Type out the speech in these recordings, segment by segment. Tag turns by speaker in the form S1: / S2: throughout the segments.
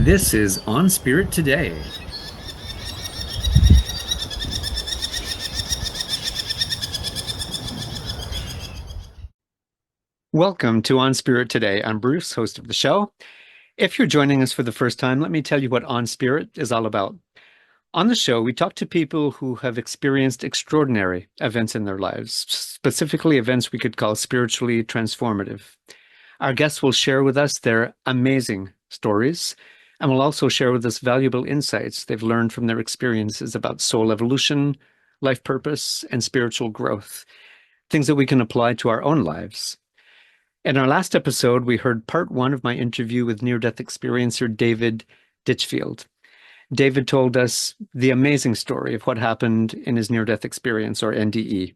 S1: This is On Spirit Today. Welcome to On Spirit Today. I'm Bruce, host of the show. If you're joining us for the first time, let me tell you what On Spirit is all about. On the show, we talk to people who have experienced extraordinary events in their lives, specifically events we could call spiritually transformative. Our guests will share with us their amazing stories and will also share with us valuable insights they've learned from their experiences about soul evolution, life purpose, and spiritual growth, things that we can apply to our own lives. In our last episode, we heard part one of my interview with near-death experiencer David Ditchfield. David told us the amazing story of what happened in his near-death experience, or NDE.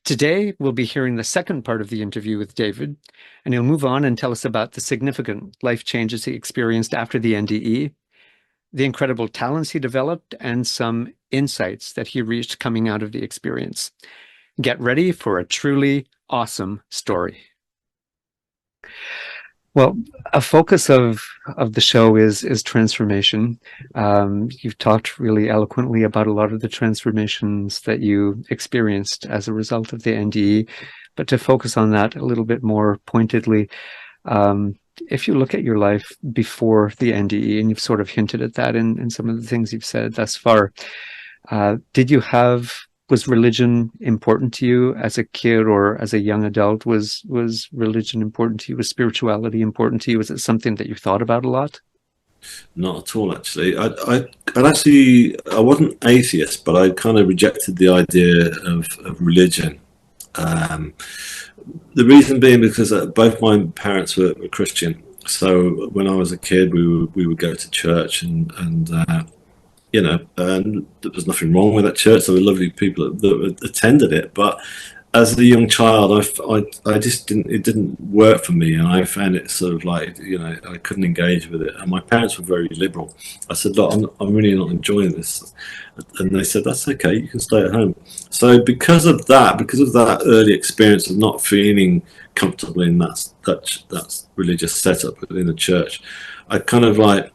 S1: Today, we'll be hearing the second part of the interview with David, and he'll move on and tell us about the significant life changes he experienced after the NDE, the incredible talents he developed, and some insights that he reached coming out of the experience. Get ready for a truly awesome story. Well, a focus of the show is transformation. You've talked really eloquently about a lot of the transformations that you experienced as a result of the NDE, but to focus on that a little bit more pointedly, if you look at your life before the NDE, and you've sort of hinted at that in some of the things you've said thus far, was religion important to you as a kid or as a young adult? Was religion important to you? Was spirituality important to you? Was it something that you thought about a lot?
S2: Not at all, actually. I wasn't atheist, but I kind of rejected the idea of religion. The reason being because both my parents were Christian. So when I was a kid, we would go to church and and there was nothing wrong with that church. There were lovely people that attended it, but as a young child, I just didn't. It didn't work for me, and I found it sort of like I couldn't engage with it. And my parents were very liberal. I said, "Look, I'm really not enjoying this," and they said, "That's okay. You can stay at home." So because of that early experience of not feeling comfortable in that religious setup within the church, I kind of like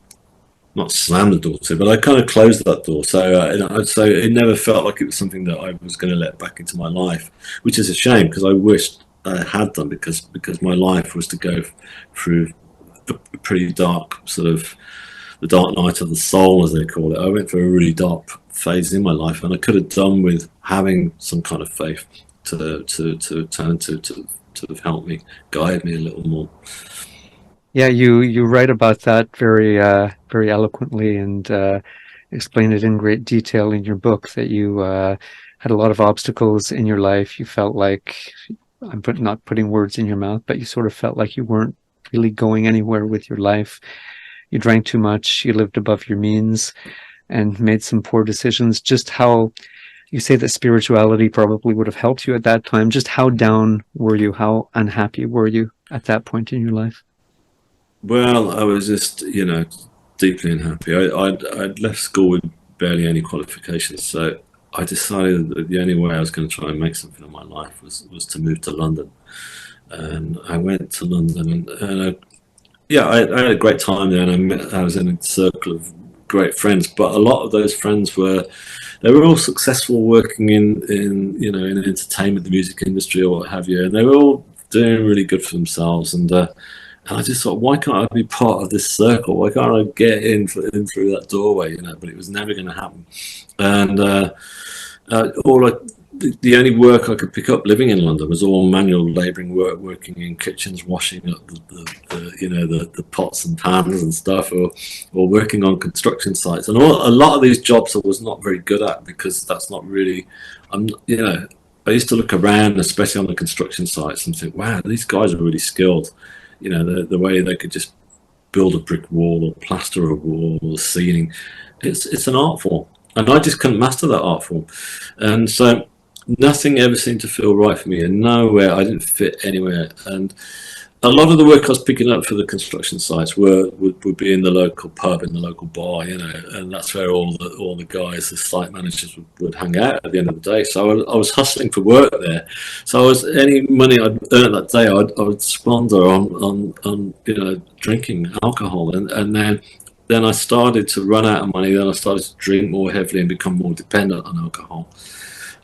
S2: not slammed the door to, but I kind of closed that door. So it never felt like it was something that I was going to let back into my life, which is a shame because I wished I had done because my life was to go through a pretty dark sort of the dark night of the soul, as they call it. I went through a really dark phase in my life, and I could have done with having some kind of faith to turn to help me, guide me a little more.
S1: Yeah, you write about that very eloquently and explain it in great detail in your book that you had a lot of obstacles in your life. You felt like, not putting words in your mouth, but you sort of felt like you weren't really going anywhere with your life. You drank too much, you lived above your means, and made some poor decisions. Just how you say that spirituality probably would have helped you at that time. Just how down were you? How unhappy were you at that point in your life?
S2: Well, I was just, deeply unhappy. I'd left school with barely any qualifications, so I decided that the only way I was going to try and make something of my life was to move to London. And I went to London, I had a great time there, and I was in a circle of great friends. But a lot of those friends they were all successful working in entertainment, the music industry, or what have you, and they were all doing really good for themselves. And I just thought, why can't I be part of this circle? Why can't I get in through that doorway? But it was never going to happen. And the only work I could pick up living in London was all manual labouring work, working in kitchens, washing up the pots and pans and stuff, or working on construction sites. And a lot of these jobs I was not very good at because that's not really. I used to look around, especially on the construction sites, and think, wow, these guys are really skilled. The way they could just build a brick wall or plaster a wall or ceiling. It's an art form, and I just couldn't master that art form, and so nothing ever seemed to feel right for me, and nowhere I didn't fit anywhere. And a lot of the work I was picking up for the construction sites would be in the local pub, in the local bar, and that's where all the guys, the site managers, would hang out at the end of the day. So I was hustling for work there. So any money I'd earn that day, I would squander on drinking alcohol, and then then I started to run out of money. Then I started to drink more heavily and become more dependent on alcohol.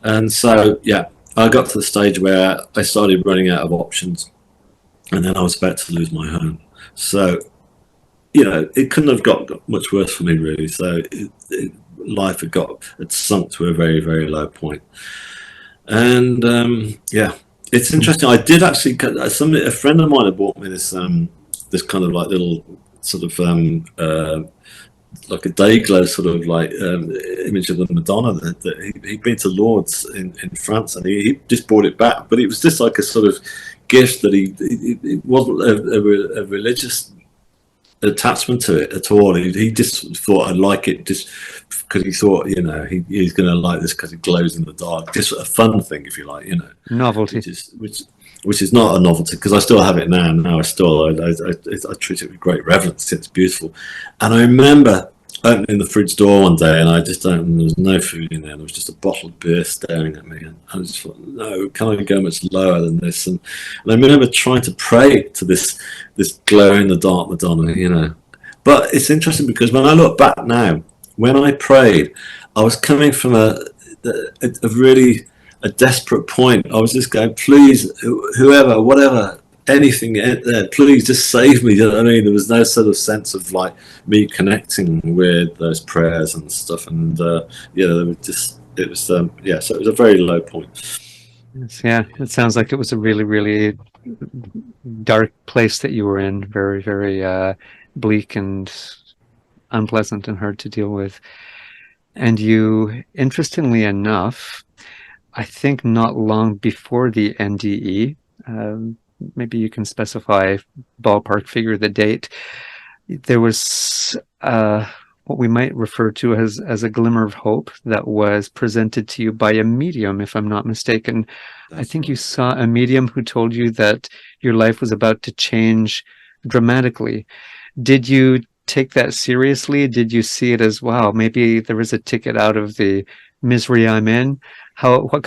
S2: And so, yeah, I got to the stage where I started running out of options, and then I was about to lose my home. So, it couldn't have got much worse for me, really. So, life had sunk to a very, very low point. And yeah, it's interesting. I did actually. A friend of mine had bought me this kind of like little sort of like a day glow sort of like image of the Madonna that he'd been to Lourdes in France, and he just brought it back, but it was just like a sort of gift that it wasn't a religious attachment to it at all. He just thought I'd like it just because he thought he's going to like this because it glows in the dark. Just a fun thing, if you like,
S1: Novelty.
S2: which is not a novelty because I still have it now. Now I treat it with great reverence. It's beautiful, and I remember opening the fridge door one day, and there was no food in there. There was just a bottle of beer staring at me, and I just thought, no, can I go much lower than this? And I remember trying to pray to this glow in the dark Madonna, But it's interesting because when I look back now, when I prayed, I was coming from a really desperate point. I was just going, please, whoever, whatever, anything, please just save me. You know what I mean? There was no sort of sense of like me connecting with those prayers and stuff. And so it was a very low point.
S1: Yeah, it sounds like it was a really, really dark place that you were in. Very, very bleak and unpleasant and hard to deal with. And you, interestingly enough, I think not long before the NDE, maybe you can specify ballpark figure the date, there was what we might refer to as a glimmer of hope that was presented to you by a medium, if I'm not mistaken. I think you saw a medium who told you that your life was about to change dramatically. Did you take that seriously? Did you see it as, wow, maybe there is a ticket out of the misery I'm in? What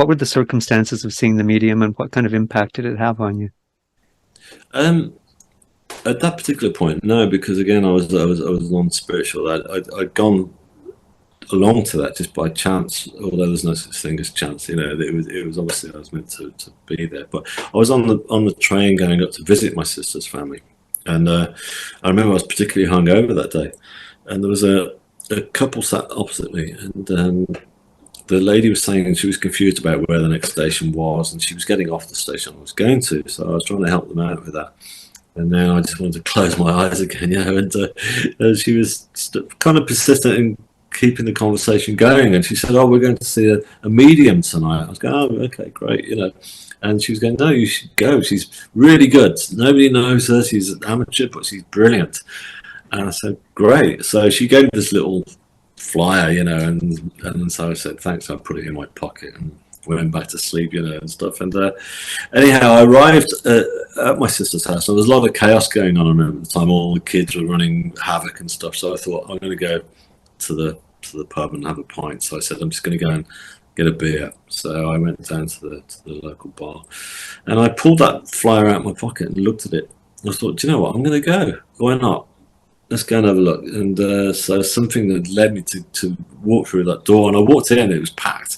S1: were the circumstances of seeing the medium, and what kind of impact did it have on you?
S2: At that particular point, no, because again, I was non-spiritual. I'd gone along to that just by chance, although there's no such thing as chance. It was obviously I was meant to be there. But I was on the train going up to visit my sister's family, and I remember I was particularly hungover that day, and there was a couple sat opposite me, and the lady was saying she was confused about where the next station was, and she was getting off the station I was going to, so I was trying to help them out with that. And then I just wanted to close my eyes again, and she was kind of persistent in keeping the conversation going. And she said, "Oh, we're going to see a medium tonight." I was going, "Oh, okay, great," And she was going, "No, you should go. She's really good. Nobody knows her. She's an amateur, but she's brilliant." And I said, "Great." So she gave me this little flyer, and so I said, "Thanks." I put it in my pocket and went back to sleep, and stuff. And anyhow, I arrived at my sister's house. So there was a lot of chaos going on. I remember at the time, all the kids were running havoc and stuff. So I thought, I'm going to go to the pub and have a pint. So I said, I'm just going to go and get a beer. So I went down to the local bar, and I pulled that flyer out of my pocket and looked at it. I thought, do you know what? I'm going to go. Why not? Let's go and have a look. And so something that led me to walk through that door, and I walked in. It was packed.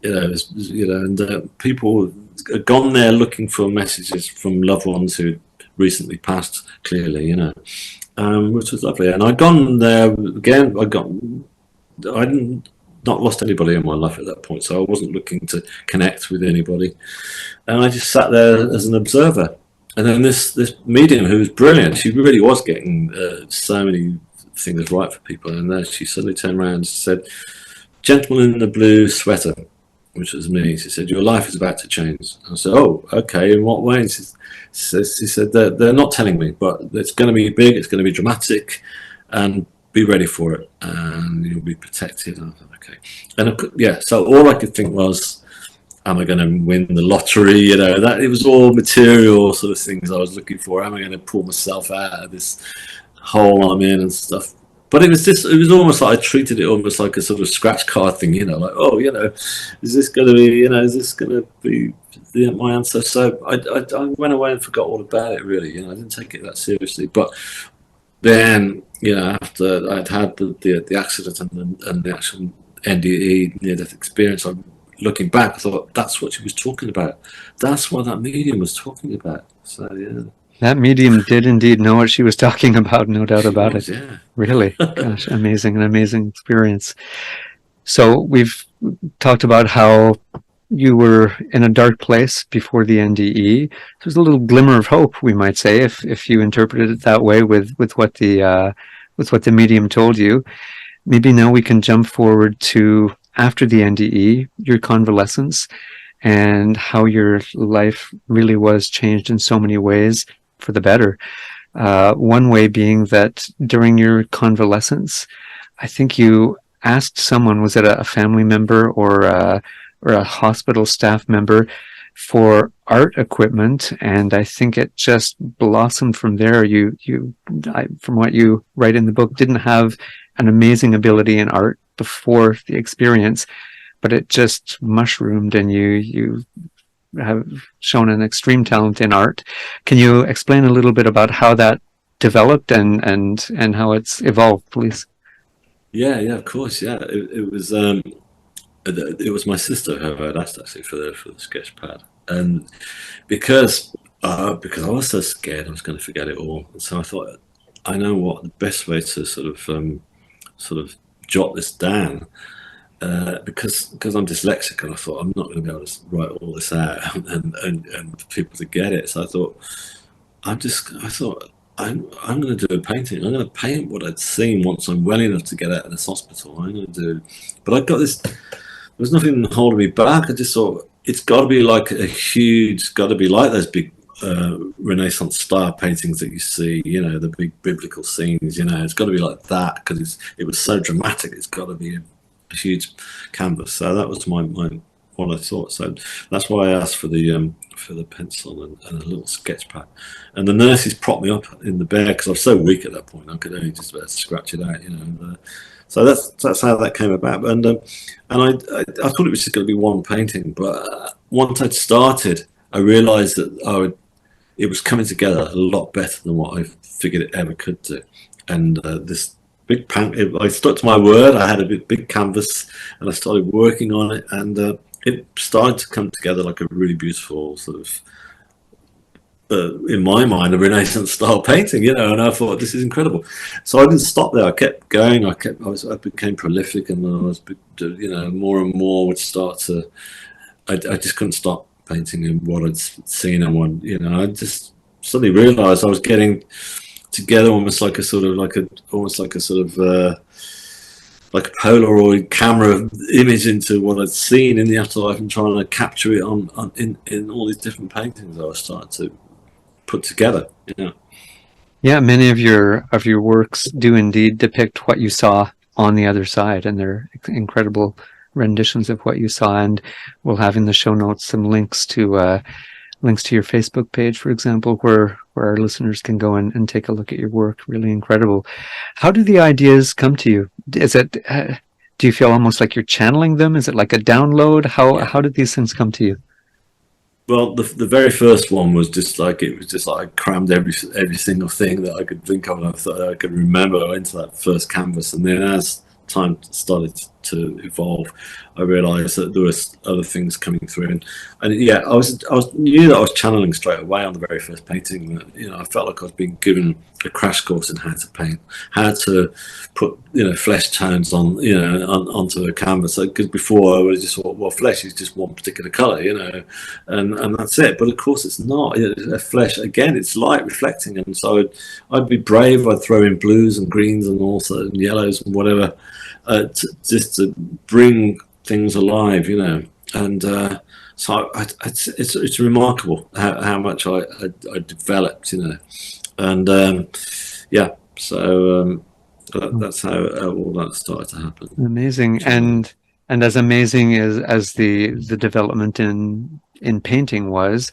S2: And people had gone there looking for messages from loved ones who recently passed, clearly, which was lovely. And I'd gone there again. I'd not lost anybody in my life at that point, so I wasn't looking to connect with anybody. And I just sat there as an observer. And then this medium, who was brilliant, she really was getting so many things right for people. And then she suddenly turned around and said, "Gentleman in the blue sweater," which was me. She said, "Your life is about to change." I said, "Oh, okay. In what way?" She said, they're not telling me, but it's going to be big, it's going to be dramatic, and be ready for it, and you'll be protected. I thought, okay. And so all I could think was, am I going to win the lottery? That it was all material sort of things I was looking for. Am I going to pull myself out of this hole I'm in and stuff? But it was almost like I treated it almost like a sort of scratch card thing, like, oh, is this going to be my answer? So I went away and forgot all about it, really. I didn't take it that seriously. But then after I'd had the accident and the actual NDE near death experience, I'm looking back. I thought that's what she was talking about. That's what that medium was talking about. So yeah,
S1: That medium did indeed know what she was talking about, no doubt
S2: she
S1: about it.
S2: was. Yeah,
S1: Really, gosh, amazing, an amazing experience. So we've talked about how you were in a dark place before the NDE. There's a little glimmer of hope, we might say, if you interpreted it that way with what the medium told you. Maybe now we can jump forward to after the NDE, your convalescence, and how your life really was changed in so many ways for the better. One way being that during your convalescence, I think you asked someone, was it a family member or a hospital staff member, for art equipment, and I think it just blossomed from there. From what you write in the book, didn't have an amazing ability in art before the experience, but it just mushroomed, and you have shown an extreme talent in art. Can you explain a little bit about how that developed and how it's evolved, please?
S2: yeah, of course. Yeah, it was my sister who I had asked actually for the sketch pad, and because I was so scared I was going to forget it all, and so I thought, I know what the best way to sort of jot this down, because I'm dyslexic, and I thought I'm not going to be able to write all this out and for people to get it. So I thought I'm going to do a painting. I'm going to paint what I'd seen once I'm well enough to get out of this hospital. I'm going to do, but I got this. There was nothing holding me back. I just thought it's got to be like a huge, got to be like those big Renaissance style paintings that you see, the big biblical scenes. It's got to be like that because it was so dramatic. It's got to be a huge canvas. So that was my what I thought. So that's why I asked for the pencil and a little sketch pad. And the nurses propped me up in the bed because I was so weak at that point. I could only just about scratch it out, so that's how that came about. And I thought it was just going to be one painting, but once I'd started, I realised that it was coming together a lot better than what I figured it ever could do. And this big I stuck to my word. I had a big canvas, and I started working on it, and it started to come together like a really beautiful sort of, in my mind, a Renaissance style painting, and I thought, this is incredible. So I didn't stop there. I kept going. I became prolific, and I was, more and more would start to. I just couldn't stop painting and what I'd seen and what, I just suddenly realised I was getting together almost like a like a Polaroid camera image into what I'd seen in the afterlife and trying to capture it in all these different paintings I was starting to put together.
S1: Yeah, many of your works do indeed depict what you saw on the other side, and they're incredible renditions of what you saw. And we'll have in the show notes some links to your Facebook page, for example, where our listeners can go and take a look at your work. Really incredible. How do the ideas come to you? Is it do you feel almost like you're channeling them? Is it like a download?
S2: Yeah.
S1: How did these things come to you?
S2: Well, the very first one was just like I crammed every single thing that I could think of, and I thought I could remember into that first canvas. And then as time started to evolve, I realised that there was other things coming through, and yeah, I knew that I was channeling straight away on the very first painting. I felt like I was being given a crash course in how to paint, how to put flesh tones onto a canvas. Because before I would have just thought, well, flesh is just one particular colour, and that's it. But of course, it's not. A flesh, again, it's light reflecting, and so I'd be brave. I'd throw in blues and greens and also and yellows and whatever. Just to bring things alive, and so it's remarkable how much I developed, and yeah, so that's how all that started to happen.
S1: Amazing. And as amazing as the development in painting was,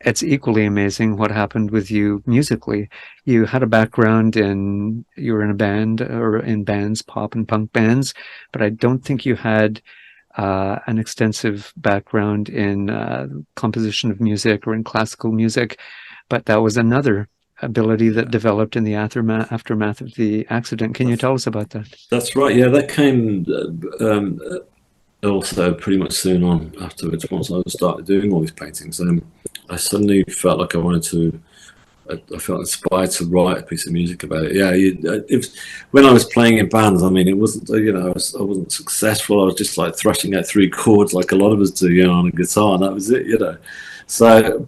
S1: it's equally amazing what happened with you musically. You had a background you were in a band or in bands, pop and punk bands, but I don't think you had an extensive background in composition of music or in classical music. But that was another ability that developed in the aftermath of the accident. Can you tell us about that?
S2: That's right. Yeah, that came also pretty much soon on afterwards. Once I started doing all these paintings, I suddenly felt like I wanted to. I felt inspired to write a piece of music about it. Yeah, when I was playing in bands, I mean, it wasn't, I wasn't successful. I was just like thrashing out three chords like a lot of us do, on a guitar, and that was it. So,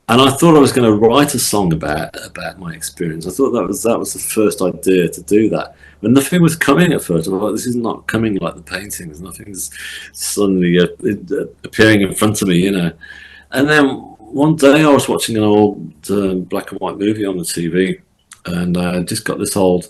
S2: and I thought I was going to write a song about my experience. I thought that was the first idea to do that. But nothing was coming at first. I thought, this is not coming like the paintings. Nothing's suddenly appearing in front of me. And then one day I was watching an old black and white movie on the TV, and I just got this old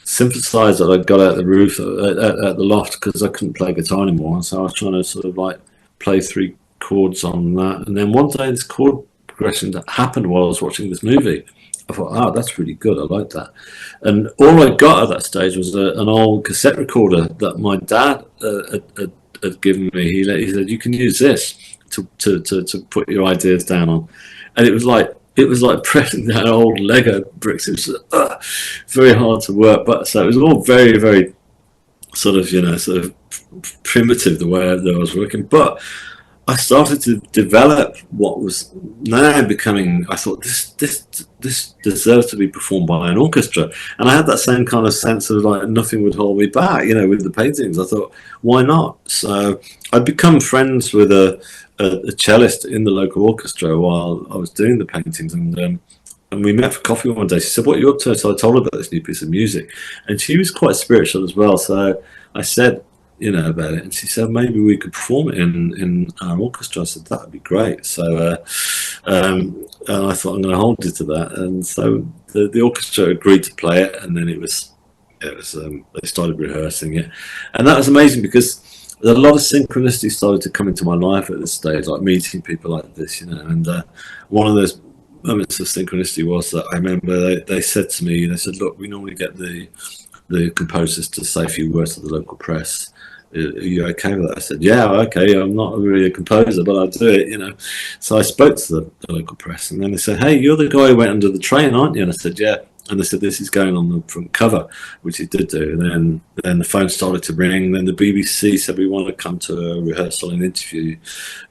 S2: synthesizer that I got out the roof at the loft because I couldn't play guitar anymore. And so I was trying to sort of like play three chords on that. And then one day this chord progression that happened while I was watching this movie. I thought, that's really good. I like that. And all I got at that stage was an old cassette recorder that my dad had given me. He said, you can use this to put your ideas down on. And it was like pressing down old Lego bricks. It was very hard to work. But so it was all very, very sort of primitive the way that I was working. But I started to develop what was now becoming. I thought this deserves to be performed by an orchestra, and I had that same kind of sense of like nothing would hold me back. With the paintings, I thought, why not? So I'd become friends with a cellist in the local orchestra while I was doing the paintings, and we met for coffee one day. She said, "What are you up to?" So I told her about this new piece of music, and she was quite spiritual as well. So I said, about it, and she said maybe we could perform it in our orchestra. I said that would be great. So and I thought, I'm going to hold you to that, and so the orchestra agreed to play it, and then it was they started rehearsing it, and that was amazing because a lot of synchronicity started to come into my life at this stage, like meeting people like this, and one of those moments of synchronicity was that I remember they said to me, they said, look, we normally get the composers to say a few words to the local press. Are you okay with that? I said, yeah, okay. I'm not really a composer, but I'll do it, So I spoke to the local press, and then they said, hey, you're the guy who went under the train, aren't you? And I said, yeah. And they said, this is going on the front cover, which it did do. And then the phone started to ring. Then the BBC said, we want to come to a rehearsal and interview.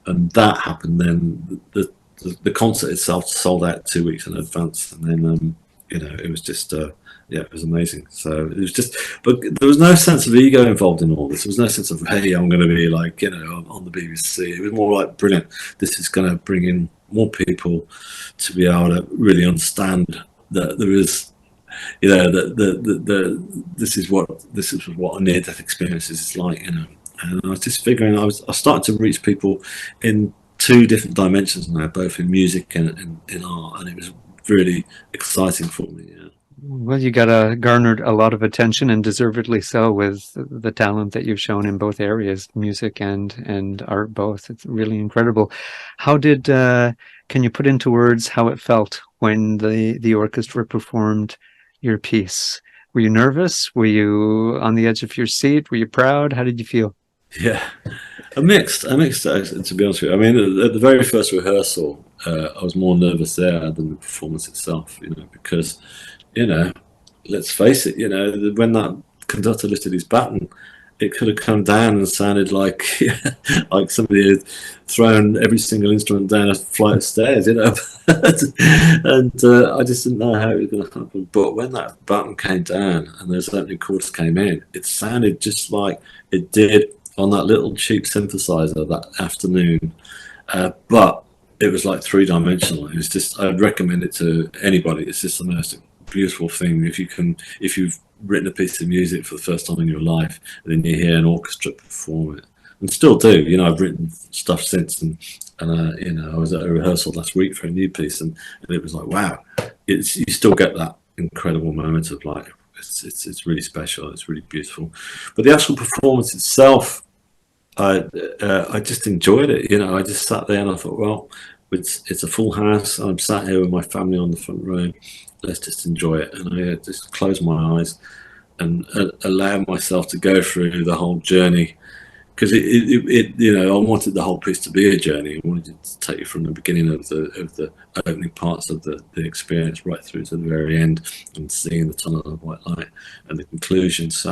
S2: And that happened. Then the concert itself sold out 2 weeks in advance. And then, it was just... it was amazing. So it was just, but there was no sense of ego involved in all this. There was no sense of, hey, I'm going to be like, on the BBC. It was more like, brilliant. This is going to bring in more people to be able to really understand that there is, this is what a near-death experience is like, And I was just figuring, I started to reach people in two different dimensions now, both in music and in art, and it was really exciting for me. Yeah.
S1: Well, you garnered a lot of attention, and deservedly so, with the talent that you've shown in both areas, music and art both. It's really incredible. How did can you put into words how it felt when the orchestra performed your piece? Were you nervous? Were you on the edge of your seat? Were you proud? How did you feel?
S2: Yeah, a mixed, to be honest with you. I mean, at the very first rehearsal, I was more nervous there than the performance itself, because, let's face it, when that conductor lifted his baton, it could have come down and sounded like like somebody had thrown every single instrument down a flight of stairs, and I just didn't know how it was going to happen. But when that baton came down and those opening chords came in, it sounded just like it did on that little cheap synthesizer that afternoon, but it was like three-dimensional. It was just, I'd recommend it to anybody. It's just the most beautiful thing. If you've written a piece of music for the first time in your life, and then you hear an orchestra perform it, and still do. I've written stuff since, and I was at a rehearsal last week for a new piece, and it was like, wow, you still get that incredible moment of like, it's really special. It's really beautiful. But the actual performance itself, I just enjoyed it. I just sat there and I thought, well, it's a full house. I'm sat here with my family on the front row. Let's just enjoy it. And I just closed my eyes and allow myself to go through the whole journey because I wanted the whole piece to be a journey. I wanted it to take you from the beginning of the opening parts of the experience right through to the very end, and seeing the tunnel of white light and the conclusion. So,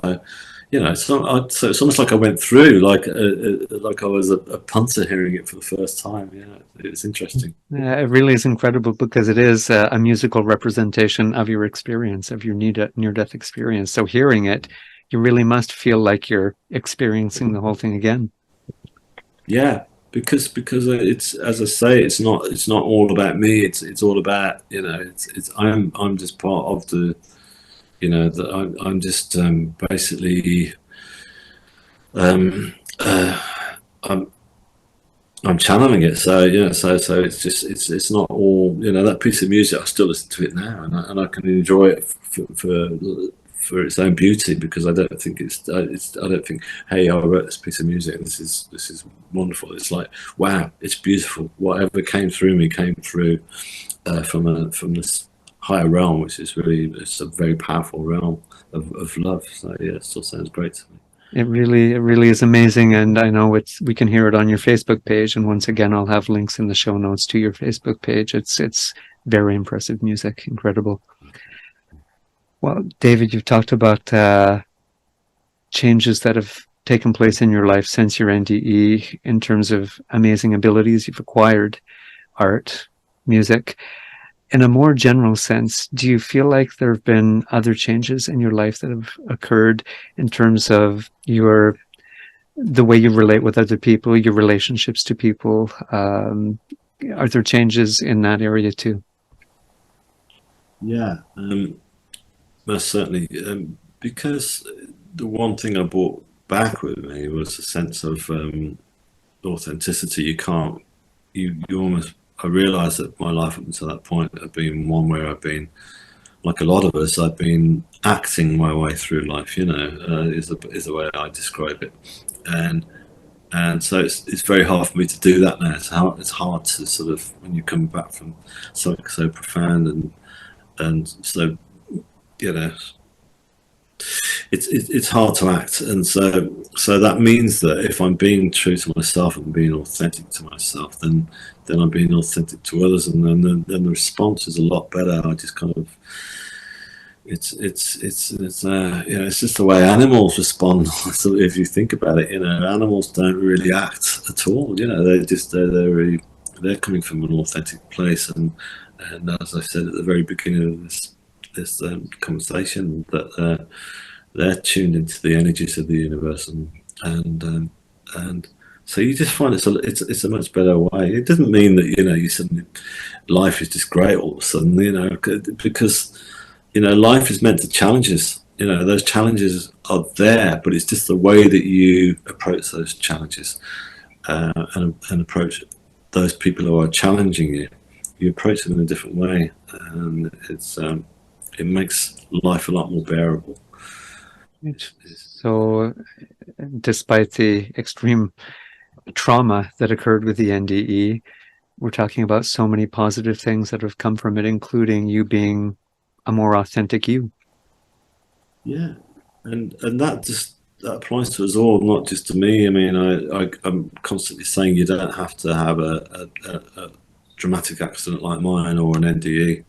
S2: so it's almost like I went through, like I was a punter hearing it for the first time. Yeah, it's interesting.
S1: Yeah, it really is incredible because it is a musical representation of your experience, of your near-death experience. So hearing it, you really must feel like you're experiencing the whole thing again.
S2: Yeah, because it's, as I say, it's not all about me. It's all about, it's I'm just part of the, I'm just basically um, uh, I'm I'm channeling it. So so it's not all, that piece of music. I still listen to it now, and I can enjoy it for its own beauty, because I don't think I don't think, hey, I wrote this piece of music and this is wonderful. It's like, wow, it's beautiful. Whatever came through me came through from this higher realm, which is really, it's a very powerful realm of love. So yeah, it still sounds great to me.
S1: It really is amazing, and I know we can hear it on your Facebook page. And once again, I'll have links in the show notes to your Facebook page. It's very impressive music, incredible. Well, David, you've talked about changes that have taken place in your life since your NDE in terms of amazing abilities you've acquired, art, music. In a more general sense, do you feel like there have been other changes in your life that have occurred in terms of the way you relate with other people, your relationships to people? Are there changes in that area too?
S2: Yeah, most certainly. Because the one thing I brought back with me was a sense of authenticity. You almost, I realized that my life up until that point had been one where I've been, like a lot of us, I've been acting my way through life, is the way I describe it. And so it's very hard for me to do that now. It's hard to sort of, when you come back from something so profound and so, you know it's hard to act. And so that means that if I'm being true to myself and being authentic to myself, then I'm being authentic to others, and then the response is a lot better. I just kind of, it's just the way animals respond. So if you think about it, animals don't really act at all. They're coming from an authentic place. And as I said at the very beginning of this conversation, that they're tuned into the energies of the universe, and so you just find it's a much better way. It doesn't mean that you suddenly, life is just great all of a sudden, because life is meant to challenge us. Those challenges are there, but it's just the way that you approach those challenges, and approach those people who are challenging you. You approach them in a different way, and it makes life a lot more bearable.
S1: So, despite the extreme trauma that occurred with the NDE, we're talking about so many positive things that have come from it, including you being a more authentic you.
S2: Yeah, and that applies to us all, not just to me. I mean, I'm constantly saying you don't have to have a dramatic accident like mine or an NDE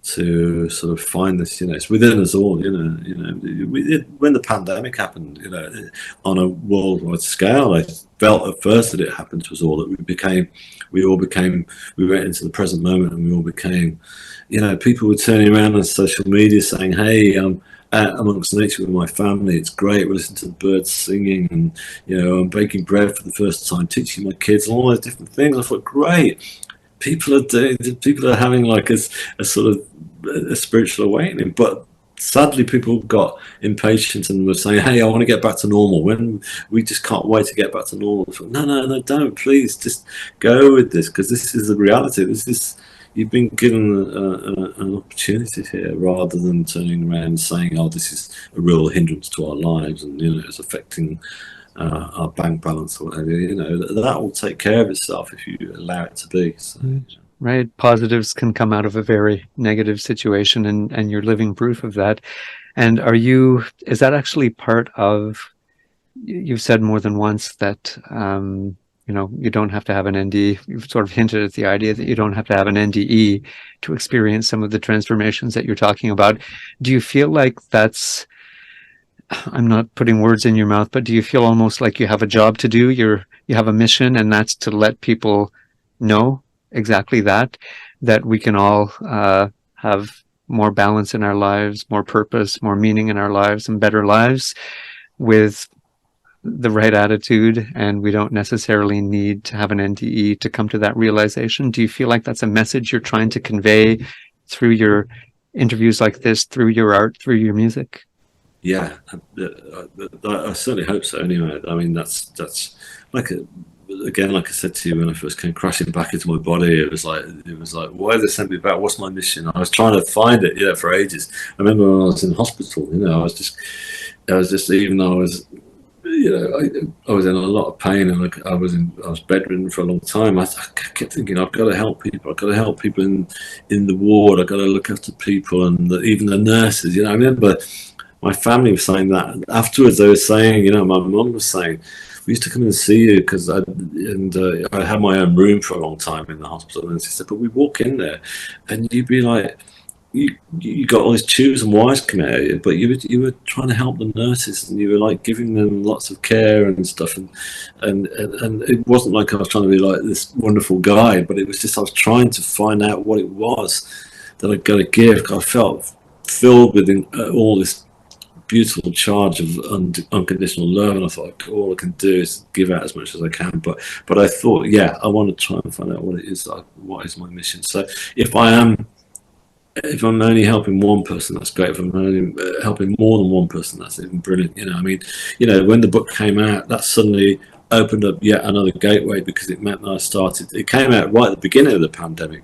S2: to sort of find this. It's within us all. When the pandemic happened, on a worldwide scale, I felt at first that it happened to us all, that we went into the present moment, and we all became, people were turning around on social media saying, hey, I'm out amongst nature with my family, it's great, we listen to the birds singing, and I'm baking bread for the first time, teaching my kids, and all those different things. I thought, great, people are having like a sort of a spiritual awakening. But sadly, people got impatient and were saying, hey, I want to get back to normal, when we just can't wait to get back to normal. Thought, no, don't, please just go with this, because this is the reality. You've been given an opportunity here, rather than turning around and saying, oh, this is a real hindrance to our lives, and it's affecting our bank balance or whatever. That will take care of itself if you allow it to be. So.
S1: Right. Positives can come out of a very negative situation, and you're living proof of that. And is that actually part of you've said more than once that you don't have to have an ND. You've sort of hinted at the idea that you don't have to have an NDE to experience some of the transformations that you're talking about. Do you feel like that's, I'm not putting words in your mouth, but do you feel almost like you have a job to do? You have a mission, and that's to let people know exactly that we can all have more balance in our lives, more purpose, more meaning in our lives, and better lives with the right attitude, and we don't necessarily need to have an NDE to come to that realization. Do you feel like that's a message you're trying to convey through your interviews like this, through your art, through your music?
S2: Yeah, I certainly hope so. Anyway, I mean that's like again, like I said to you when I first came crashing back into my body, it was like why they sent me back? What's my mission? I was trying to find it, for ages. I remember when I was in hospital, I was just even though I was in a lot of pain, and I was bedridden for a long time. I kept thinking, I've got to help people. I've got to help people in the ward. I've got to look after people, and even the nurses. I remember my family was saying that afterwards. They were saying, my mum was saying, we used to come and see you because I had my own room for a long time in the hospital, and she said, but we walk in there, and you'd be like, you got all these tubes and wires coming out of you, but you were trying to help the nurses, and you were like giving them lots of care and stuff, and it wasn't like I was trying to be like this wonderful guide, but it was just I was trying to find out what it was that I got to give. I felt filled with all this beautiful charge of unconditional love, and I thought all I can do is give out as much as I can. But I thought, yeah, I want to try and find out what it is. What is my mission? So if I'm only helping one person, that's great. If I'm only helping more than one person, that's even brilliant. When the book came out, that suddenly opened up yet another gateway, because it meant that it came out right at the beginning of the pandemic,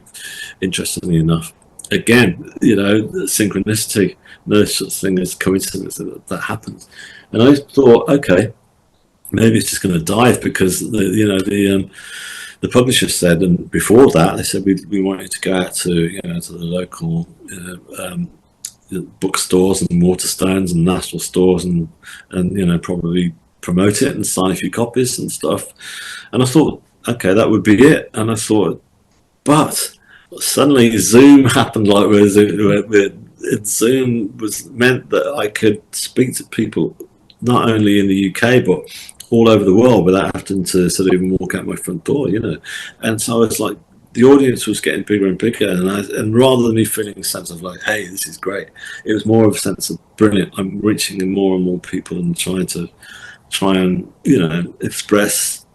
S2: interestingly enough. Again, synchronicity, no such thing as coincidence that happens. And I thought, okay, maybe it's just going to dive, because the publisher said, and before that they said we want you to go out to the local bookstores and Waterstones and national stores, and probably promote it and sign a few copies and stuff. And I thought, okay, that would be it. And I thought, but suddenly Zoom happened, like where Zoom was meant that I could speak to people not only in the UK but all over the world without having to sort of even walk out my front door, And so it's like the audience was getting bigger and bigger, and rather than me feeling a sense of like, hey, this is great, it was more of a sense of brilliant. I'm reaching more and more people and try and express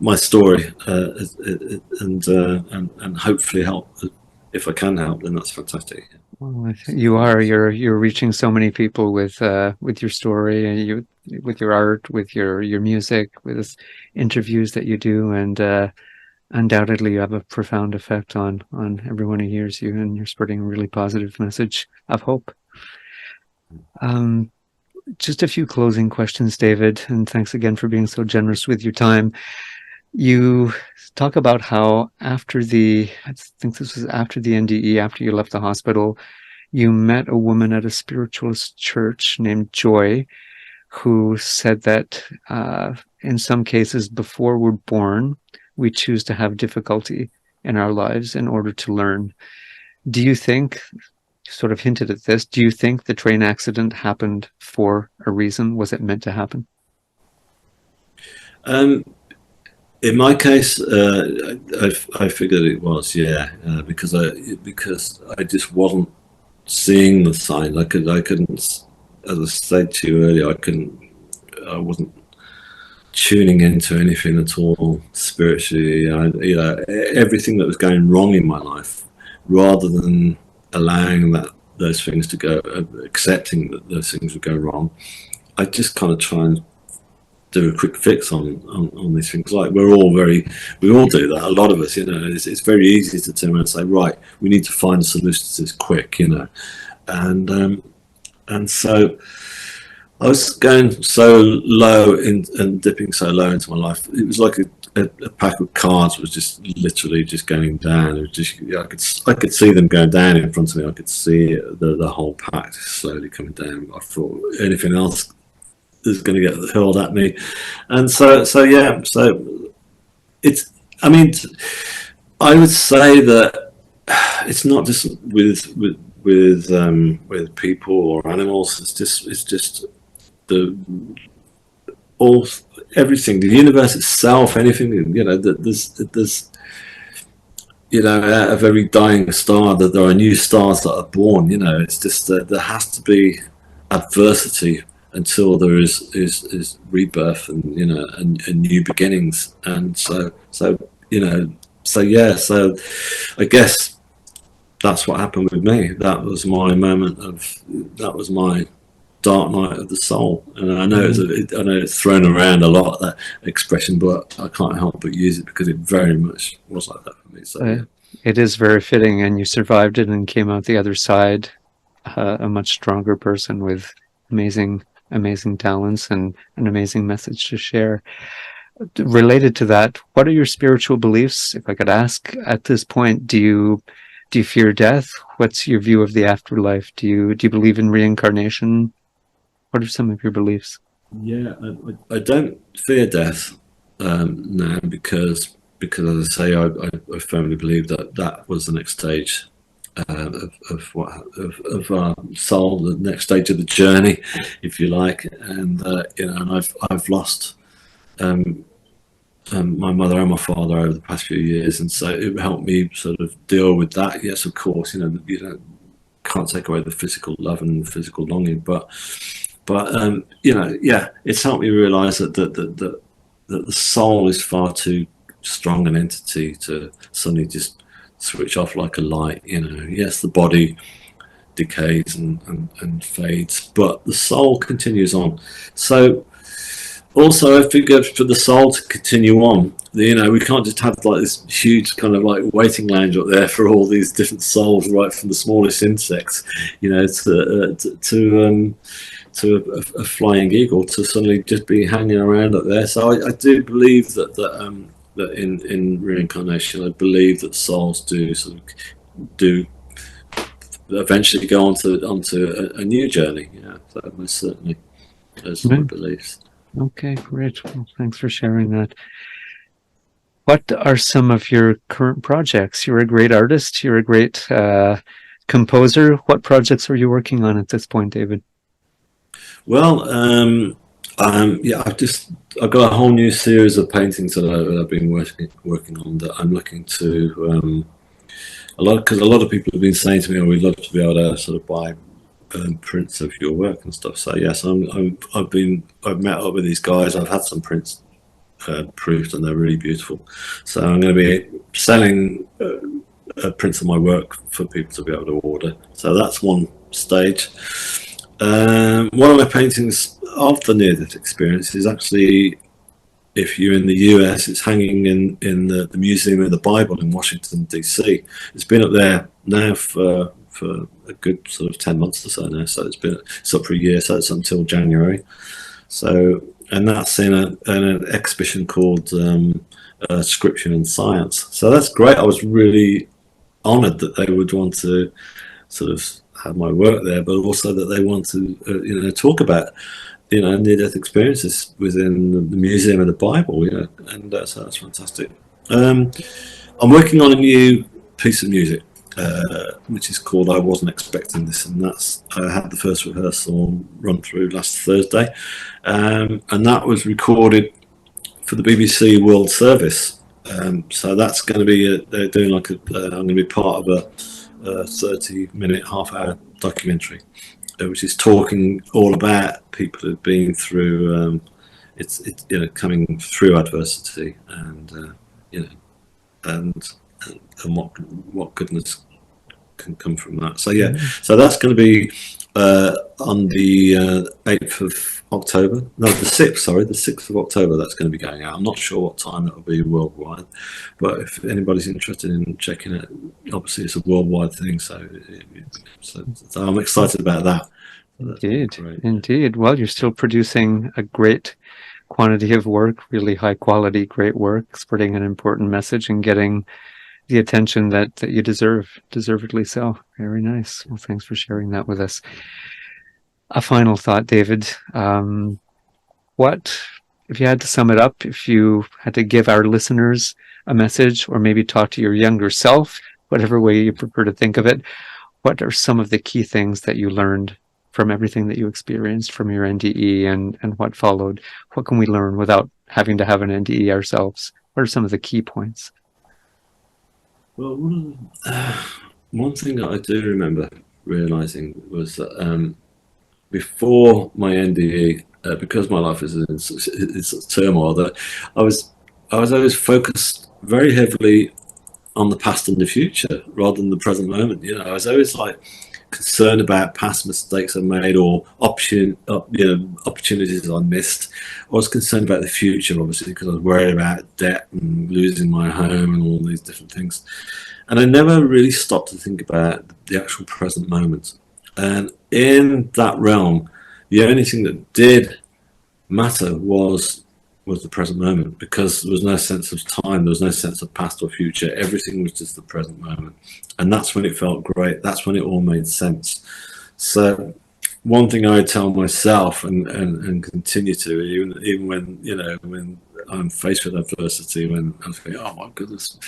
S2: my story, and hopefully help. If I can help, then that's fantastic.
S1: Well, you're reaching so many people with your story, and with your art, with your music, with interviews that you do, and undoubtedly you have a profound effect on everyone who hears you, and you're spreading a really positive message of hope. Just a few closing questions, David, and thanks again for being so generous with your time. You talk about how I think this was after the NDE, after you left the hospital, you met a woman at a spiritualist church named Joy, who said that in some cases, before we're born, we choose to have difficulty in our lives in order to learn. Do you think, sort of hinted at this, do you think the train accident happened for a reason? Was it meant to happen?
S2: In my case, I figured it was, yeah, because I just wasn't seeing the signs. I couldn't, as I said to you earlier, I wasn't tuning into anything at all spiritually. Everything that was going wrong in my life, rather than allowing those things to go, accepting that those things would go wrong, I just kind of try and do a quick fix on these things. Like we all do that. A lot of us, it's very easy to turn around and say, right, we need to find a solution to this quick, and so I was going so low and dipping so low into my life. It was like a pack of cards was just literally just going down. It was just, I could see them going down in front of me. I could see the whole pack slowly coming down. I thought anything else is going to get hurled at me, and so yeah, so it's. I mean, I would say that it's not just with people or animals. It's just the all everything, the universe itself, anything. That there's at a very dying star that there are new stars that are born. It's just that there has to be adversity until there is rebirth and new beginnings. And so I guess that's what happened with me. That was my moment that was my dark night of the soul. And I know I know it's thrown around a lot, that expression, but I can't help but use it because it very much was like that for me. So yeah.
S1: It is very fitting, and you survived it and came out the other side a much stronger person with amazing talents and an amazing message to share. Related to that, what are your spiritual beliefs? If I could ask at this point, do you fear death? What's your view of the afterlife? Do you believe in reincarnation? What are some of your beliefs?
S2: Yeah, I don't fear death now because as I say, I firmly believe that was the next stage of our soul, the next stage of the journey, if you like. And and I've lost my mother and my father over the past few years, and so it helped me sort of deal with that. Yes, of course, can't take away the physical love and the physical longing, but yeah, it's helped me realise that the soul is far too strong an entity to suddenly just switch off like a light. Yes, the body decays and fades, but the soul continues on. So also, I think for the soul to continue on, we can't just have like this huge kind of like waiting lounge up there for all these different souls, right from the smallest insects, to a flying eagle to suddenly just be hanging around up there. So I do believe that in reincarnation, I believe that souls do eventually go onto a new journey. Yeah, that most certainly is my beliefs.
S1: Okay, great. Well, thanks for sharing that. What are some of your current projects? You're a great artist. You're a great composer. What projects are you working on at this point, David?
S2: Well, yeah, I've got a whole new series of paintings that I've been working on that I'm looking to because a lot of people have been saying to me, "Oh, we'd love to be able to sort of buy prints of your work and stuff." So yes, I've met up with these guys. I've had some prints proofed, and they're really beautiful. So I'm going to be selling prints of my work for people to be able to order. So that's one stage. One of my paintings of the near-death experience is actually, if you're in the US, it's hanging in the Museum of the Bible in Washington, D.C. It's been up there now for a good sort of 10 months or so now. So it's up for a year, so it's until January. So, and that's in an exhibition called Scripture and Science. So that's great. I was really honoured that they would want to sort of have my work there, but also that they want to talk about near-death experiences within the Museum of the Bible, and so that's fantastic. I'm working on a new piece of music, which is called "I Wasn't Expecting This," and I had the first rehearsal run through last Thursday, and that was recorded for the BBC World Service. So that's going to be they're doing I'm going to be part of a 30-minute, half-hour documentary, which is talking all about people who've been through coming through adversity and what goodness can come from that. So yeah, so that's going to be on the 8th of October. No, the 6th. Sorry, the 6th of October. That's going to be going out. I'm not sure what time that will be worldwide, but if anybody's interested in checking it, obviously it's a worldwide thing. So I'm excited about that.
S1: Indeed. Well, you're still producing a great quantity of work, really high quality, great work, spreading an important message and getting the attention that you deservedly so. Very nice. Well, thanks for sharing that with us. A final thought, David. What, if you had to sum it up, if you had to give our listeners a message or maybe talk to your younger self, whatever way you prefer to think of it, what are some of the key things that you learned from everything that you experienced from your NDE and what followed? What can we learn without having to have an NDE ourselves? What are some of the key points?
S2: Well, one thing that I do remember realizing was that before my NDE, because my life is in turmoil, that I was I was always focused very heavily on the past and the future rather than the present moment. You know, I was always like concerned about past mistakes I made or opportunities I missed. I was concerned about the future, obviously, because I was worried about debt and losing my home and all these different things. And I never really stopped to think about the actual present moment. And in that realm, the only thing that did matter was the present moment, because there was no sense of time, there was no sense of past or future. Everything was just the present moment, and that's when it felt great. That's when it all made sense. So one thing I tell myself and continue to, even when when I'm faced with adversity, when I'm thinking, oh my goodness,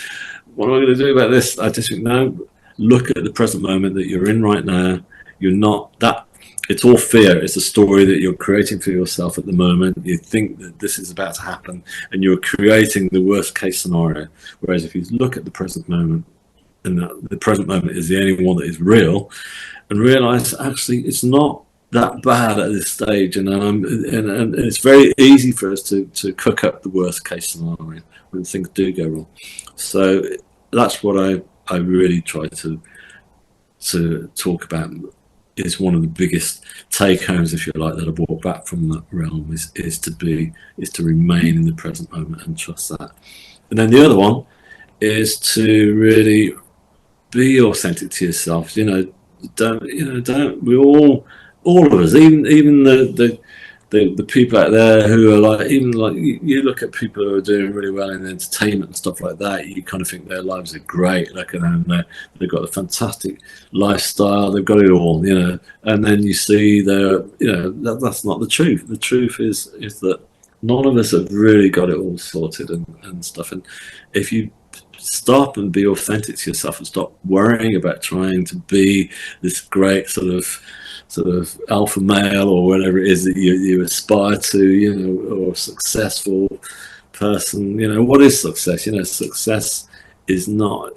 S2: what am I going to do about this? I just think, no, look at the present moment that you're in right now. You're not that. It's all fear. It's a story that you're creating for yourself at the moment. You think that this is about to happen, and you're creating the worst case scenario. Whereas if you look at the present moment, and the present moment is the only one that is real, and realize actually it's not that bad at this stage, and it's very easy for us to cook up the worst case scenario when things do go wrong. So that's what I really try to talk about, is one of the biggest take homes, if you like, that I brought back from that realm, is to remain in the present moment and trust that. And then the other one is to really be authentic to yourself. Don't we all of us, even the people out there who are like, even like you look at people who are doing really well in entertainment and stuff like that, you kind of think their lives are great. Look at them, they've got a fantastic lifestyle, they've got it all, and then you see that's not the truth. The truth is that none of us have really got it all sorted and stuff. And if you stop and be authentic to yourself and stop worrying about trying to be this great sort of alpha male or whatever it is that you aspire to, or successful person. What is success? Success is not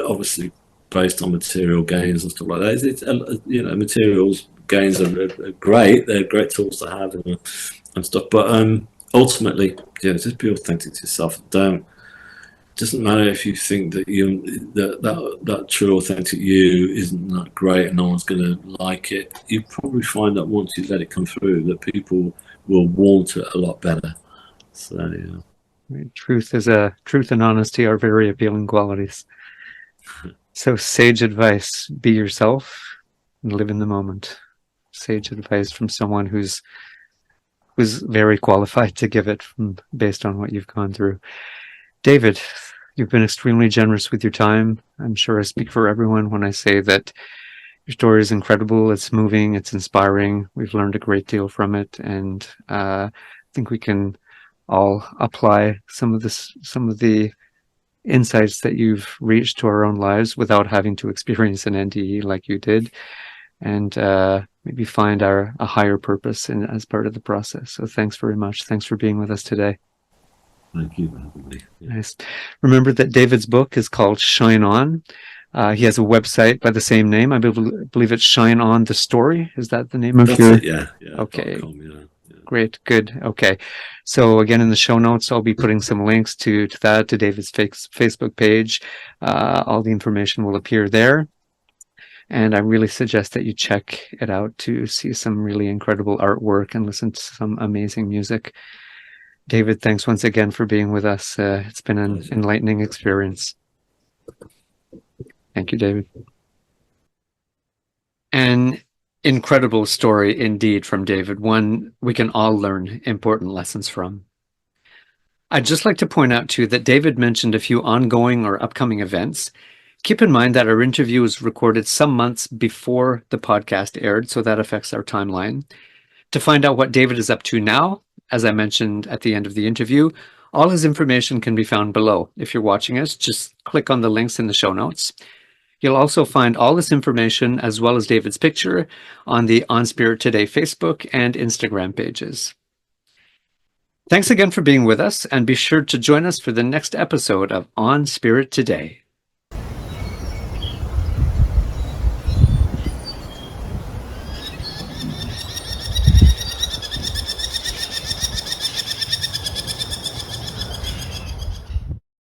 S2: obviously based on material gains and stuff like that. Materials gains are great. They're great tools to have and stuff. But ultimately, just be authentic to yourself. Doesn't matter if you think that that true authentic you isn't that great and no one's going to like it. You probably find that once you let it come through, that people will want it a lot better. So yeah.
S1: Truth and honesty are very appealing qualities. So sage advice: be yourself and live in the moment. Sage advice from someone who's very qualified to give it, based on what you've gone through. David, you've been extremely generous with your time. I'm sure I speak for everyone when I say that your story is incredible. It's moving. It's inspiring. We've learned a great deal from it, and I think we can all apply some of the insights that you've reached to our own lives without having to experience an NDE like you did, and maybe find a higher purpose as part of the process. So thanks very much. Thanks for being with us today.
S2: Thank you for having me.
S1: Yeah. Nice. Remember that David's book is called Shine On. He has a website by the same name. I believe it's Shine On the Story. Is that the name of
S2: That's
S1: your?
S2: it, yeah.
S1: Okay.
S2: .com, yeah.
S1: Great. Good. Okay. So again, in the show notes, I'll be putting some links to David's Facebook page. All the information will appear there. And I really suggest that you check it out to see some really incredible artwork and listen to some amazing music. David, thanks once again for being with us. It's been an enlightening experience. Thank you, David. An incredible story indeed from David, one we can all learn important lessons from. I'd just like to point out too that David mentioned a few ongoing or upcoming events. Keep in mind that our interview was recorded some months before the podcast aired, so that affects our timeline. To find out what David is up to now, as I mentioned at the end of the interview, all his information can be found below. If you're watching us, just click on the links in the show notes. You'll also find all this information, as well as David's picture, on the On Spirit Today Facebook and Instagram pages. Thanks again for being with us, and be sure to join us for the next episode of On Spirit Today.